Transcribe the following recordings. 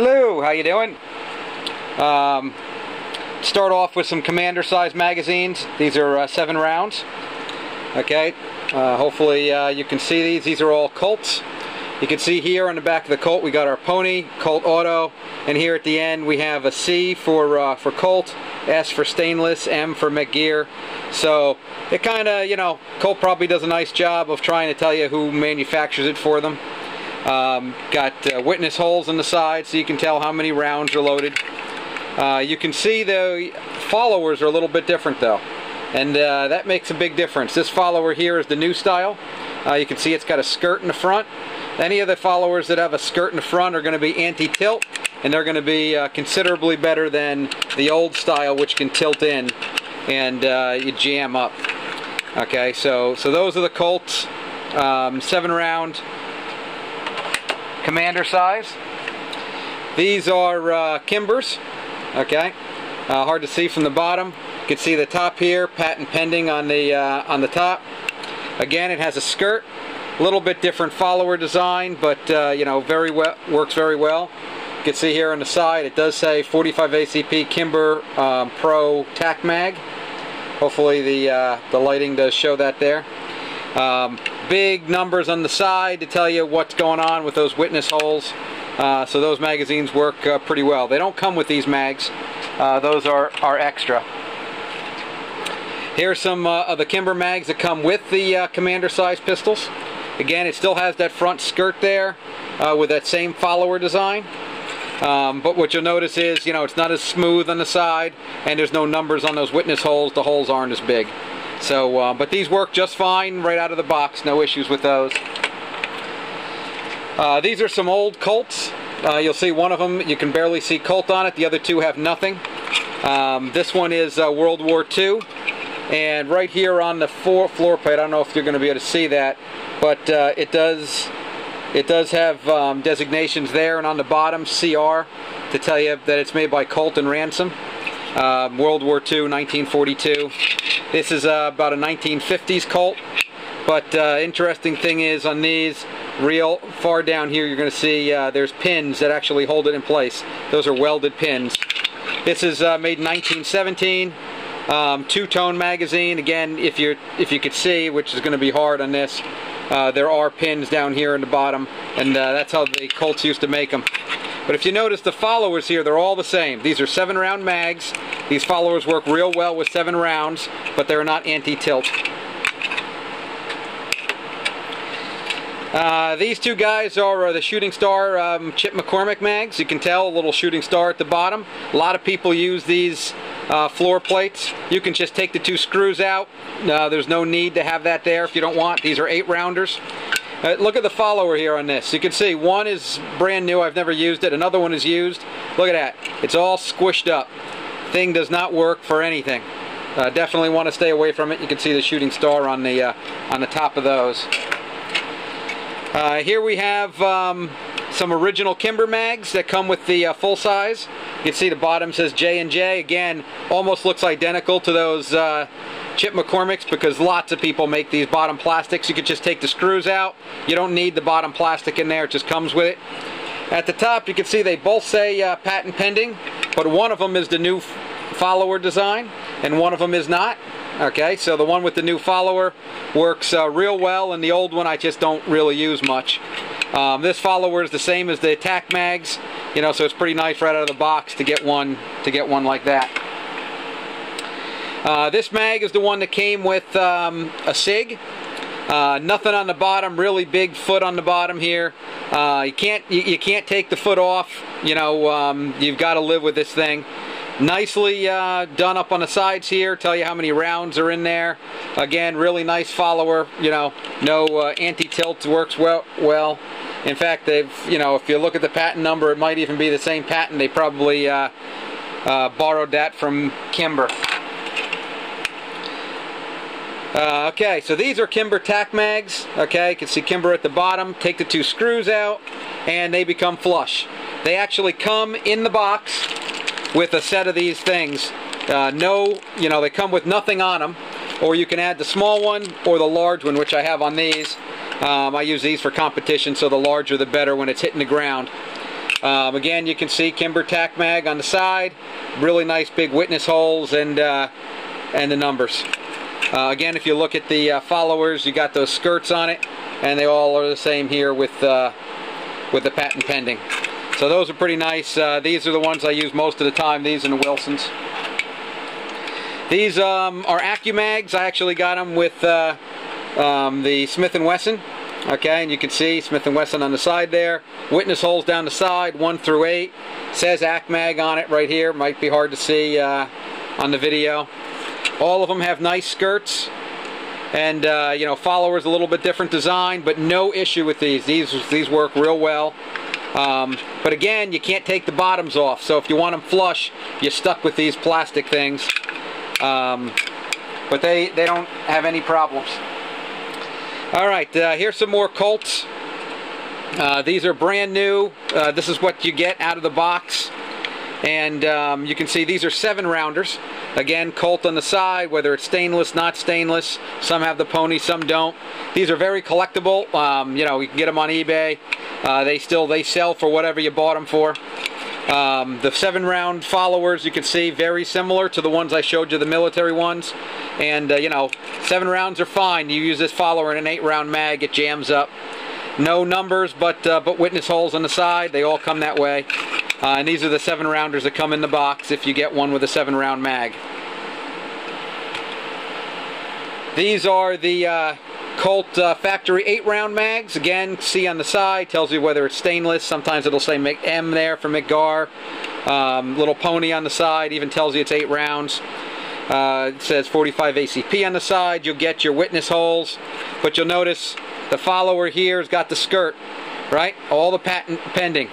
Hello, how you doing? Start off with some Commander size magazines. These are 7 rounds. Okay, hopefully you can see these. These are all Colts. You can see here on the back of the Colt we got our pony, Colt Auto, and here at the end we have a C for Colt, S for stainless, M for Mec-Gar. So it kind of, you know, Colt probably does a nice job of trying to tell you who manufactures it for them. Got witness holes on the side so you can tell how many rounds are loaded. You can see the followers are a little bit different though, and that makes a big difference. This follower here is the new style. You can see it's got a skirt in the front. Any of the followers that have a skirt in the front are going to be anti-tilt, and they're going to be considerably better than the old style, which can tilt in and you jam up. Okay, so those are the Colts, 7 round Commander size. These are Kimbers. Okay, hard to see from the bottom. You can see the top here, patent pending on the top. Again, it has a skirt, a little bit different follower design, but you know, works very well. You can see here on the side it does say 45 ACP Kimber Pro Tack Mag. Hopefully the lighting does show that there. Big numbers on the side to tell you what's going on with those witness holes. So those magazines work pretty well. They don't come with these mags. Those are extra. Here's some of the Kimber Mags that come with the Commander size pistols. Again, it still has that front skirt there with that same follower design. But what you'll notice is, you know, it's not as smooth on the side, and there's no numbers on those witness holes. The holes aren't as big. So, but these work just fine right out of the box. No issues with those. These are some old Colts. You'll see one of them, you can barely see Colt on it. The other two have nothing. This one is World War II. And right here on the floor plate, I don't know if you're going to be able to see that, but it does have designations there, and on the bottom, CR, to tell you that it's made by Colt and Ransom. World War II, 1942. This is about a 1950s Colt. But interesting thing is on these, real far down here, you're going to see there's pins that actually hold it in place. Those are welded pins. This is made in 1917. Two-tone magazine. Again, if you could see, which is going to be hard on this, there are pins down here in the bottom, and that's how the Colts used to make them. But if you notice the followers here, they're all the same. These are 7-round mags. These followers work real well with 7 rounds, but they're not anti-tilt. These two guys are the Shooting Star Chip McCormick mags. You can tell a little shooting star at the bottom. A lot of people use these floor plates. You can just take the 2 screws out. There's no need to have that there if you don't want. These are 8-rounders. Look at the follower here on this. You can see one is brand new. I've never used it. Another one is used. Look at that. It's all squished up. Thing does not work for anything. Definitely want to stay away from it. You can see the shooting star on the top of those. Here we have some original Kimber Mags that come with the full size. You can see the bottom says J&J. Again, almost looks identical to those Chip McCormicks, because lots of people make these bottom plastics. You could just take the screws out. You don't need the bottom plastic in there. It just comes with it. At the top, you can see they both say patent pending, but one of them is the new follower design, and one of them is not. Okay, so the one with the new follower works real well, and the old one I just don't really use much. This follower is the same as the Tack Mags, you know, so it's pretty nice right out of the box to get one like that. This mag is the one that came with a Sig. Nothing on the bottom, really big foot on the bottom here. You can't take the foot off. You know, you've got to live with this thing. Nicely done up on the sides here, tell you how many rounds are in there. Again, really nice follower, you know, no anti-tilt, works well. In fact, they've, you know, if you look at the patent number, it might even be the same patent. They probably borrowed that from Kimber. Okay, so these are Kimber Tack Mags. Okay, you can see Kimber at the bottom. Take the 2 screws out, and they become flush. They actually come in the box with a set of these things. You know, they come with nothing on them, or you can add the small one or the large one, which I have on these. I use these for competition, so the larger the better when it's hitting the ground. Again, you can see Kimber Tack Mag on the side, really nice big witness holes, and the numbers. Again, if you look at the followers, you got those skirts on it, and they all are the same here with the patent pending. So those are pretty nice. These are the ones I use most of the time, these and the Wilsons. These are AccuMags. I actually got them with the Smith & Wesson. Okay, and you can see Smith & Wesson on the side there. Witness holes down the side, 1 through 8. Says AcMag on it right here. Might be hard to see on the video. All of them have nice skirts. And, you know, followers a little bit different design, but no issue with these. These work real well. But again, you can't take the bottoms off. So if you want them flush, you're stuck with these plastic things. But they don't have any problems. Alright, here's some more Colts. These are brand new. This is what you get out of the box. And you can see these are 7-rounders. Again, Colt on the side, whether it's stainless, not stainless. Some have the pony, some don't. These are very collectible. You know, you can get them on eBay. They sell for whatever you bought them for. The 7-round followers, you can see, very similar to the ones I showed you, the military ones. And, you know, 7 rounds are fine. You use this follower in an 8-round mag, it jams up. No numbers, but witness holes on the side. They all come that way. And these are the 7-rounders that come in the box if you get one with a 7-round mag. These are the Colt factory 8-round mags. Again, see on the side, tells you whether it's stainless. Sometimes it'll say M there for Mec-Gar. Little pony on the side, even tells you it's 8 rounds. It says 45 ACP on the side. You'll get your witness holes, but you'll notice the follower here has got the skirt, right? All the patent pending.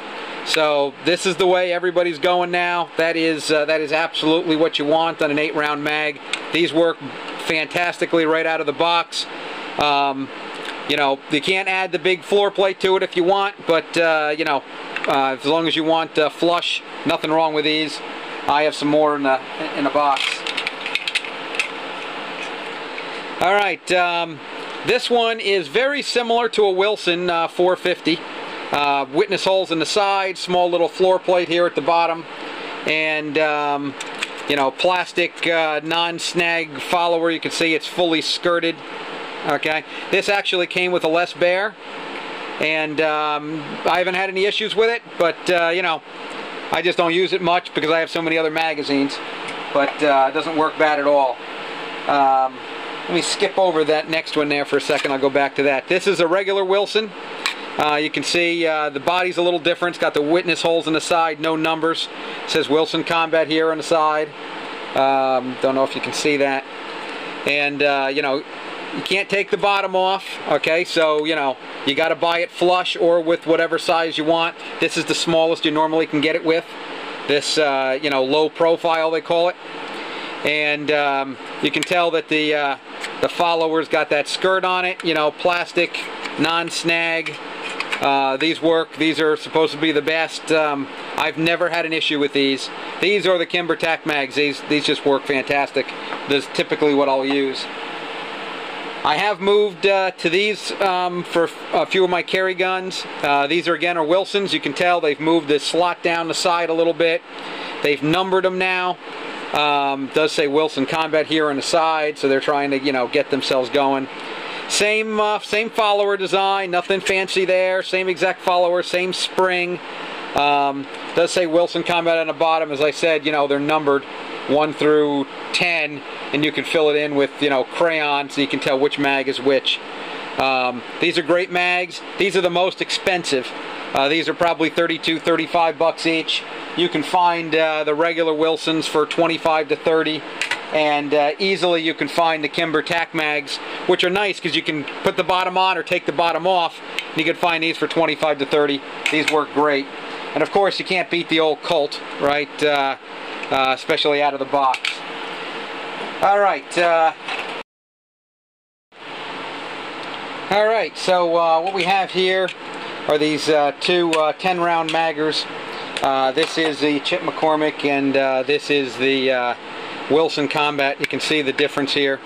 So this is the way everybody's going now. That is absolutely what you want on an 8-round mag. These work fantastically right out of the box. You know, you can't add the big floor plate to it if you want, but you know, as long as you want flush, nothing wrong with these. I have some more in the box. All right, this one is very similar to a Wilson 450. Witness holes in the side, small little floor plate here at the bottom, and you know, plastic non-snag follower. You can see it's fully skirted. Okay, this actually came with a less Baer, and I haven't had any issues with it, but you know, I just don't use it much because I have so many other magazines. But it doesn't work bad at all. Let me skip over that next one there for a second. I'll go back to that. This is a regular Wilson. You can see the body's a little different. It's got the witness holes on the side, no numbers. It says Wilson Combat here on the side. Don't know if you can see that. And you know, you can't take the bottom off. Okay, so you know, you got to buy it flush or with whatever size you want. This is the smallest you normally can get it with. This you know, low profile they call it. And you can tell that the follower's got that skirt on it. You know, plastic, non-snag. These work. These are supposed to be the best. I've never had an issue with these. These are the Kimber Tack Mags. These just work fantastic. This is typically what I'll use. I have moved to these for a few of my carry guns. These are Wilsons. You can tell they've moved the slot down the side a little bit. They've numbered them now. Does say Wilson Combat here on the side, so they're trying to, you know, get themselves going. Same follower design, nothing fancy there. Same exact follower, same spring. Does say Wilson Combat on the bottom. As I said, you know, they're numbered 1 through 10, and you can fill it in with, you know, crayon, so you can tell which mag is which. These are great mags. These are the most expensive. These are probably 32, 35 bucks each. You can find the regular Wilsons for 25 to 30. And easily you can find the Kimber Tack Mags, which are nice because you can put the bottom on or take the bottom off. And you can find these for 25 to 30. These work great. And of course you can't beat the old Colt, right? Especially out of the box. Alright. Alright, so what we have here are these two 10-round maggers. This is the Chip McCormick, and this is the Wilson Combat. You can see the difference here.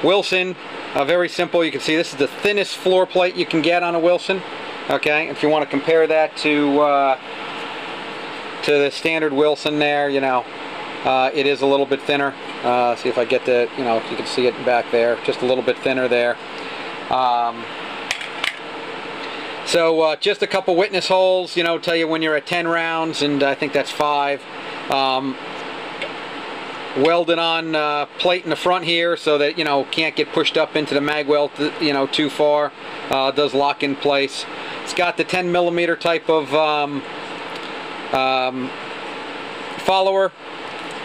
Wilson, very simple. You can see this is the thinnest floor plate you can get on a Wilson. Okay, if you want to compare that to to the standard Wilson there, you know, it is a little bit thinner. See if I get the, you know, if you can see it back there, just a little bit thinner there. So just a couple witness holes, you know, tell you when you're at 10 rounds, and I think that's 5. Welded on plate in the front here so that, you know, can't get pushed up into the mag weld, you know, too far. Does lock in place. It's got the 10mm type of follower,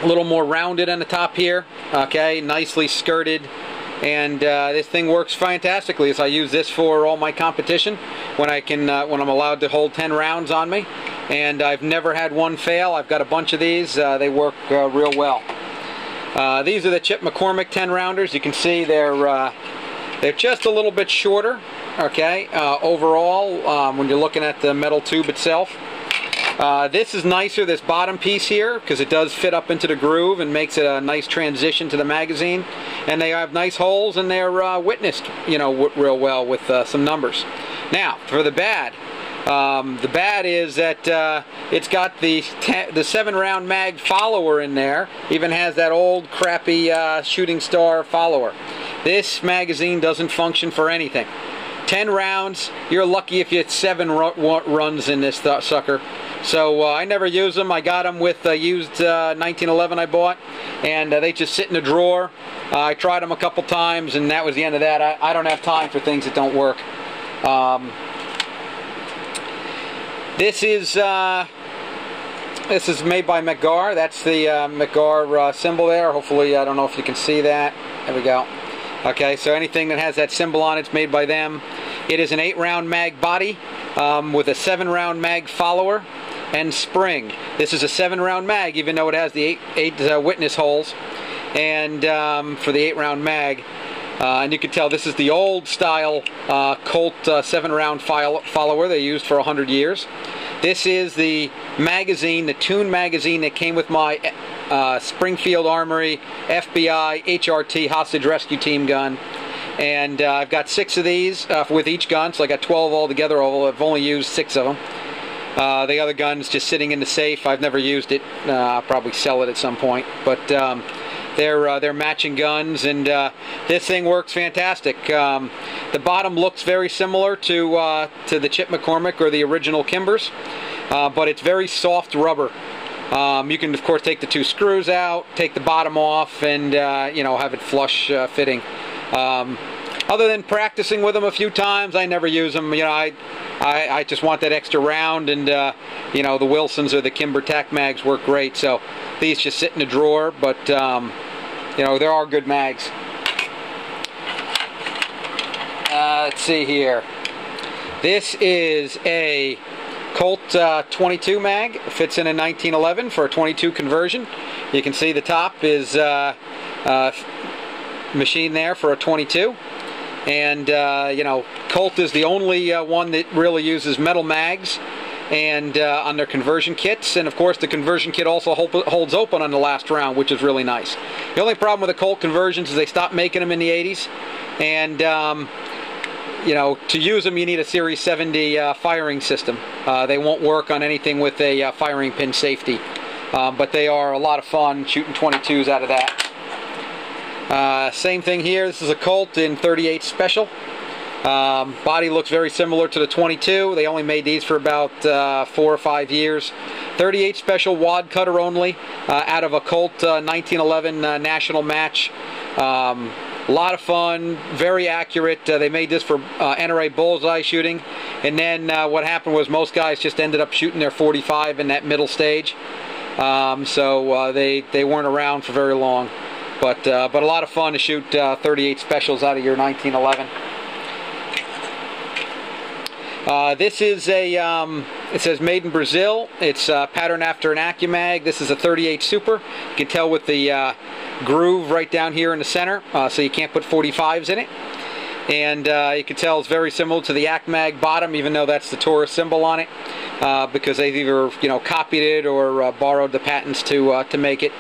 a little more rounded on the top here. Okay, nicely skirted, and this thing works fantastically. As I use this for all my competition when I can, when I'm allowed to hold 10 rounds on me, and I've never had one fail. I've got a bunch of these. They work real well. These are the Chip McCormick 10 rounders. You can see they're just a little bit shorter. Okay, overall, when you're looking at the metal tube itself. This is nicer, this bottom piece here, because it does fit up into the groove and makes it a nice transition to the magazine. And they have nice holes, and they're witnessed, you know, real well with some numbers. Now, for the bad. The bad is that it's got the 7-round mag follower in there. Even has that old crappy shooting star follower. This magazine doesn't function for anything. 10 rounds, you're lucky if you get 7 runs in this sucker. So I never use them. I got them with used 1911 I bought, and they just sit in a drawer. I tried them a couple times, and that was the end of that. I don't have time for things that don't work. This is made by Mec-Gar. That's the Mec-Gar symbol there. Hopefully, I don't know if you can see that. There we go. Okay, so anything that has that symbol on it's made by them. It is an 8-round mag body with a 7-round mag follower and spring. This is a 7-round mag, even though it has the 8 witness holes, and for the 8-round mag. And you can tell this is the old style Colt 7-round follower they used for 100 years. This is the magazine, the tune magazine that came with my Springfield Armory FBI HRT Hostage Rescue Team gun. And I've got 6 of these with each gun, so I got 12 altogether, although I've only used 6 of them. The other gun's just sitting in the safe. I've never used it. I'll probably sell it at some point. But they're matching guns, and this thing works fantastic. The bottom looks very similar to the Chip McCormick or the original Kimbers, but it's very soft rubber. You can of course take the 2 screws out, take the bottom off, and you know, have it flush fitting. Other than practicing with them a few times, I never use them. You know, I just want that extra round, and you know, the Wilsons or the Kimber Tack mags work great. So these just sit in a drawer, but you know, there are good mags. Let's see here. This is a Colt 22 mag. It fits in a 1911 for a 22 conversion. You can see the top is machine there for a 22. And you know, Colt is the only one that really uses metal mags and on their conversion kits, and of course the conversion kit also holds open on the last round, which is really nice. The only problem with the Colt conversions is they stopped making them in the 80s, and you know, to use them you need a Series 70 firing system. They won't work on anything with a firing pin safety, but they are a lot of fun shooting 22s out of that. Same thing here. This is a Colt in 38 Special. Body looks very similar to the 22. They only made these for about 4 or 5 years. 38 Special wad cutter only, out of a Colt 1911 national match. A lot of fun, very accurate. They made this for NRA bullseye shooting, and then what happened was most guys just ended up shooting their 45 in that middle stage. So they weren't around for very long. But a lot of fun to shoot 38 Specials out of your 1911. This is a, it says made in Brazil. It's patterned after an AccuMag. This is a 38 Super. You can tell with the groove right down here in the center, so you can't put 45s in it. And you can tell it's very similar to the AccuMag bottom, even though that's the Taurus symbol on it, because they've either, you know, copied it or borrowed the patents to make it.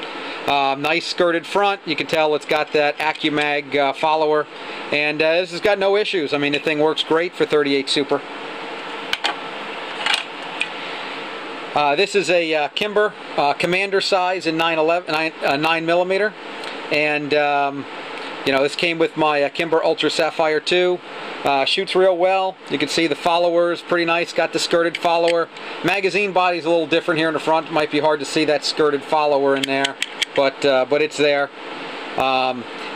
Nice skirted front. You can tell it's got that AccuMag follower, and this has got no issues. I mean, the thing works great for 38 Super. This is a Kimber Commander size in 9mm, and you know, this came with my Kimber Ultra Sapphire 2. Shoots real well. You can see the follower is pretty nice. Got the skirted follower. Magazine body's a little different here in the front. Might be hard to see that skirted follower in there, but it's there.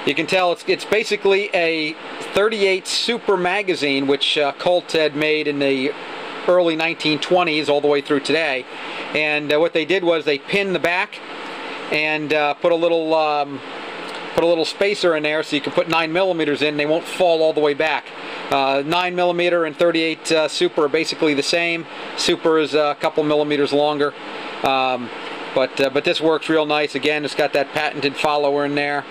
You can tell it's basically a 38 Super magazine, which Colt had made in the early 1920s all the way through today. And what they did was they pinned the back and put a little spacer in there so you can put 9mm in. They won't fall all the way back. 9mm and 38 Super are basically the same. Super is a couple millimeters longer. But this works real nice. Again, it's got that patented follower in there,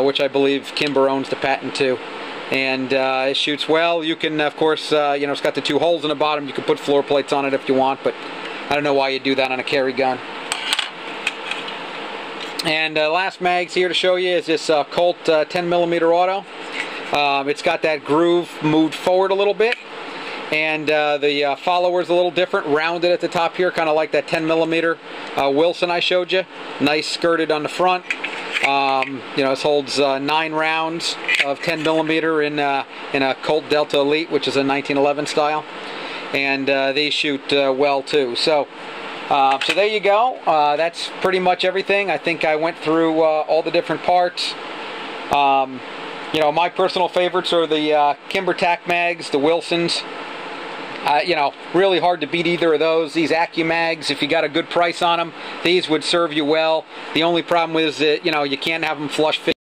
which I believe Kimber owns the patent to. And it shoots well. You can, of course, you know, it's got the 2 holes in the bottom. You can put floor plates on it if you want, but I don't know why you do that on a carry gun. And last mags here to show you is this Colt 10mm auto. It's got that groove moved forward a little bit, and the follower's a little different, rounded at the top here, kind of like that 10mm Wilson I showed you. Nice skirted on the front. You know, this holds 9 rounds of 10mm in a Colt Delta Elite, which is a 1911 style, and they shoot well too. So there you go. That's pretty much everything. I think I went through all the different parts. You know, my personal favorites are the Kimber Tack mags, the Wilsons. You know, really hard to beat either of those. These AccuMags, if you got a good price on them, these would serve you well. The only problem is that, you know, you can't have them flush fit.